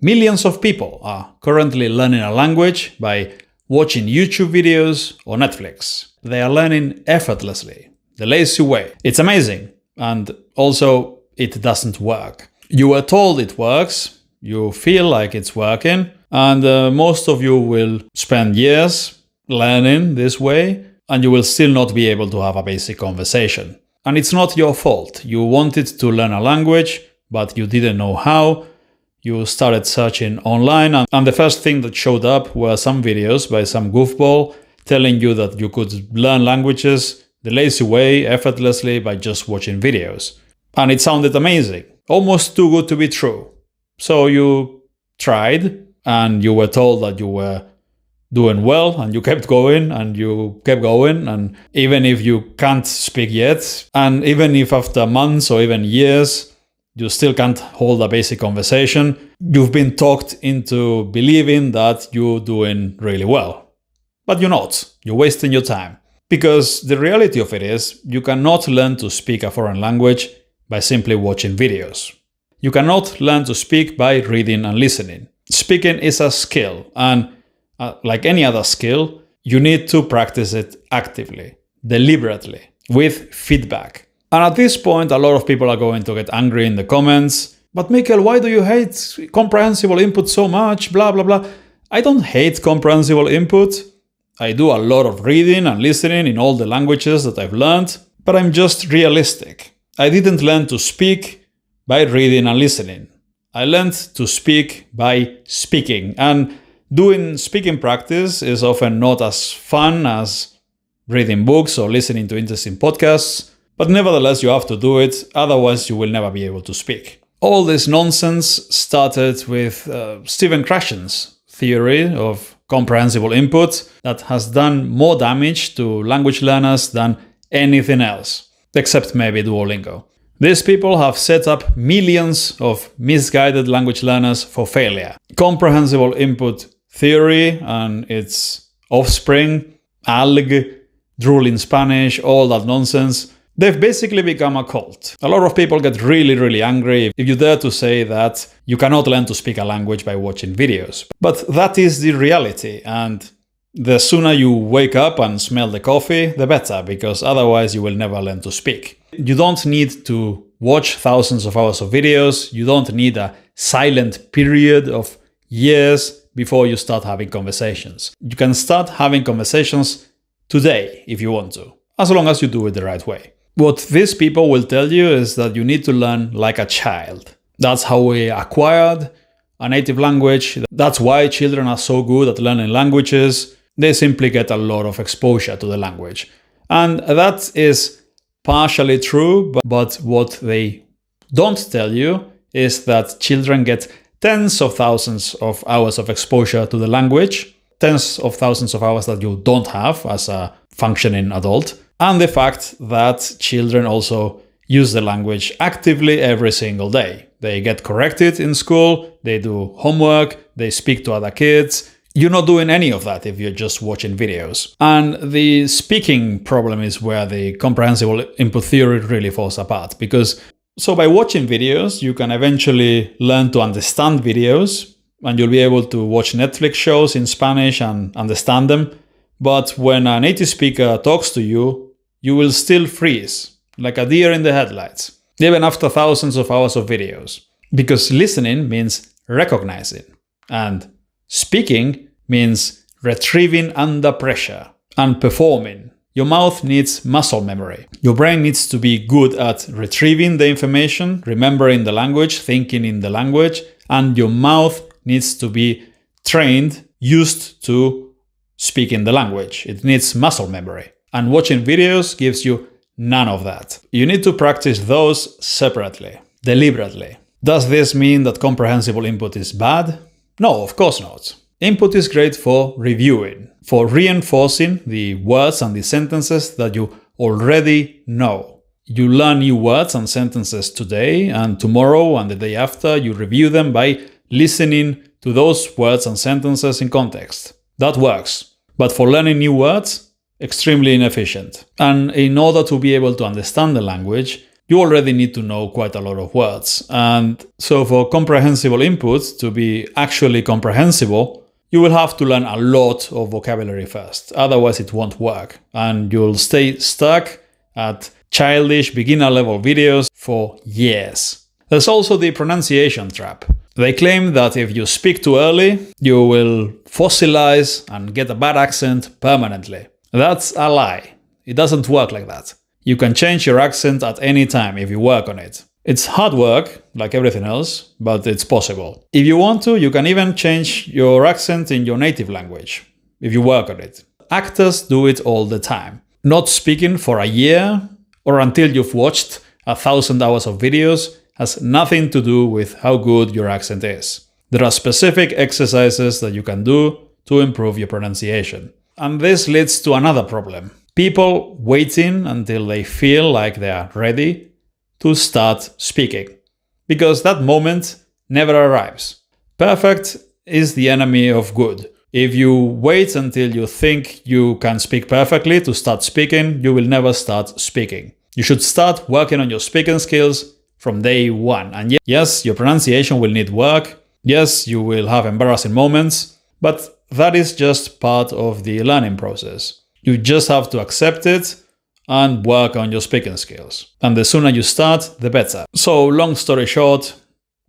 Millions of people are currently learning a language by watching YouTube videos or Netflix. They are learning effortlessly, the lazy way. It's amazing, and also it doesn't work. You were told it works, you feel like it's working, and most of you will spend years learning this way, and you will still not be able to have a basic conversation. And it's not your fault. You wanted to learn a language, but you didn't know how. You started searching online, and the first thing that showed up were some videos by some goofball telling you that you could learn languages the lazy way, effortlessly, by just watching videos. And it sounded amazing, almost too good to be true. So you tried, and you were told that you were doing well, and you kept going, and you kept going, and even if you can't speak yet, and even if after months or even years, you still can't hold a basic conversation, you've been talked into believing that you're doing really well. But you're not. You're wasting your time. Because the reality of it is, you cannot learn to speak a foreign language by simply watching videos. You cannot learn to speak by reading and listening. Speaking is a skill, and like any other skill, you need to practice it actively, deliberately, with feedback. And at this point, a lot of people are going to get angry in the comments. But Mikkel, why do you hate comprehensible input so much? Blah, blah, blah. I don't hate comprehensible input. I do a lot of reading and listening in all the languages that I've learned, but I'm just realistic. I didn't learn to speak by reading and listening. I learned to speak by speaking. And doing speaking practice is often not as fun as reading books or listening to interesting podcasts. But nevertheless, you have to do it, otherwise you will never be able to speak. All this nonsense started with Stephen Krashen's theory of comprehensible input that has done more damage to language learners than anything else, except maybe Duolingo. These people have set up millions of misguided language learners for failure. Comprehensible input theory and its offspring, ALG, drooling Spanish, all that nonsense, they've basically become a cult. A lot of people get really, really angry if you dare to say that you cannot learn to speak a language by watching videos. But that is the reality, and the sooner you wake up and smell the coffee, the better, because otherwise you will never learn to speak. You don't need to watch thousands of hours of videos. You don't need a silent period of years before you start having conversations. You can start having conversations today if you want to, as long as you do it the right way. What these people will tell you is that you need to learn like a child. That's how we acquired a native language. That's why children are so good at learning languages. They simply get a lot of exposure to the language. And that is partially true, but what they don't tell you is that children get tens of thousands of hours of exposure to the language, tens of thousands of hours that you don't have as a functioning adult. And the fact that children also use the language actively every single day. They get corrected in school, they do homework, they speak to other kids. You're not doing any of that if you're just watching videos. And the speaking problem is where the comprehensible input theory really falls apart. Because by watching videos, you can eventually learn to understand videos, and you'll be able to watch Netflix shows in Spanish and understand them. But when a native speaker talks to you, you will still freeze, like a deer in the headlights, even after thousands of hours of videos. Because listening means recognizing, and speaking means retrieving under pressure and performing. Your mouth needs muscle memory. Your brain needs to be good at retrieving the information, remembering the language, thinking in the language, and your mouth needs to be trained, used to speaking the language. It needs muscle memory. And watching videos gives you none of that. You need to practice those separately, deliberately. Does this mean that comprehensible input is bad? No, of course not. Input is great for reviewing, for reinforcing the words and the sentences that you already know. You learn new words and sentences today, and tomorrow and the day after you review them by listening to those words and sentences in context. That works. But for learning new words, extremely inefficient. And in order to be able to understand the language, you already need to know quite a lot of words. And so for comprehensible input to be actually comprehensible, you will have to learn a lot of vocabulary first. Otherwise it won't work. And you'll stay stuck at childish beginner level videos for years. There's also the pronunciation trap. They claim that if you speak too early, you will fossilize and get a bad accent permanently. That's a lie. It doesn't work like that. You can change your accent at any time if you work on it. It's hard work, like everything else, but it's possible. If you want to, you can even change your accent in your native language, if you work on it. Actors do it all the time. Not speaking for a year or until you've watched 1,000 hours of videos has nothing to do with how good your accent is. There are specific exercises that you can do to improve your pronunciation. And this leads to another problem. People waiting until they feel like they are ready to start speaking. Because that moment never arrives. Perfect is the enemy of good. If you wait until you think you can speak perfectly to start speaking, you will never start speaking. You should start working on your speaking skills from day one. And yes, your pronunciation will need work. Yes, you will have embarrassing moments, but that is just part of the learning process. You just have to accept it and work on your speaking skills. And the sooner you start, the better. So, long story short,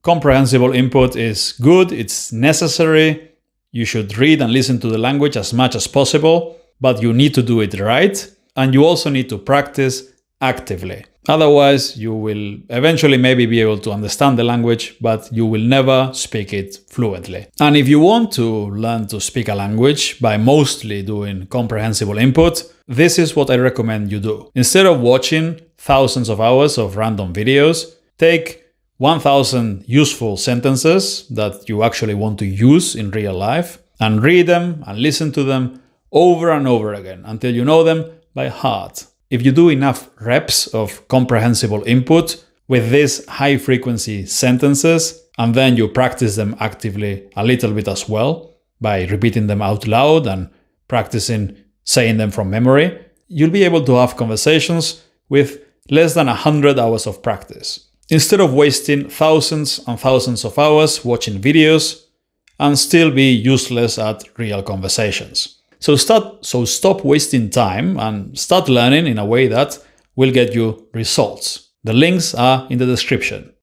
comprehensible input is good, it's necessary. You should read and listen to the language as much as possible, but you need to do it right. And you also need to practice actively. Otherwise, you will eventually maybe be able to understand the language, but you will never speak it fluently. And if you want to learn to speak a language by mostly doing comprehensible input, this is what I recommend you do. Instead of watching thousands of hours of random videos, take 1,000 useful sentences that you actually want to use in real life and read them and listen to them over and over again until you know them by heart. If you do enough reps of comprehensible input with these high-frequency sentences, and then you practice them actively a little bit as well by repeating them out loud and practicing saying them from memory, you'll be able to have conversations with less than 100 hours of practice. Instead of wasting thousands and thousands of hours watching videos and still be useless at real conversations. So stop wasting time and start learning in a way that will get you results. The links are in the description.